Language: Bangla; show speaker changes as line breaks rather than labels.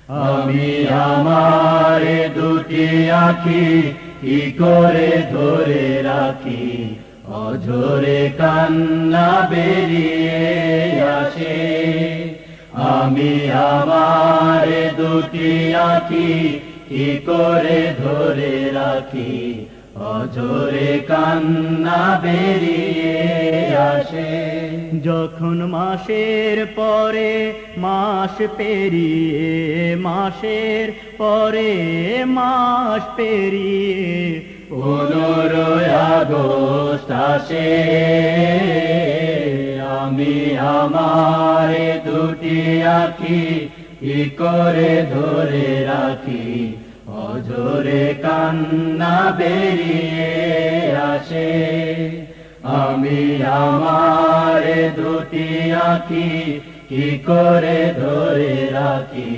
আমি আমার দুটি আঁখি কি করে ধরে রাখি, অঝরে কান্না বেরিয়ে আসে। আমি আমার দুটি আঁখি কি করে ধরে রাখি, অঝরে কান্না বেরিয়ে আসে।
যখন মাসের পরে মাস পেরিয়ে, মাসের পরে মাস পেরিয়ে
15 আগস্ট আসে, আমি আমার দুটি আঁখি কি করে ধরে রাখি, অঝরে কান্না বেরিয়ে আসে। আমি আমার দুটি আঁখি কি করে ধরে রাখি,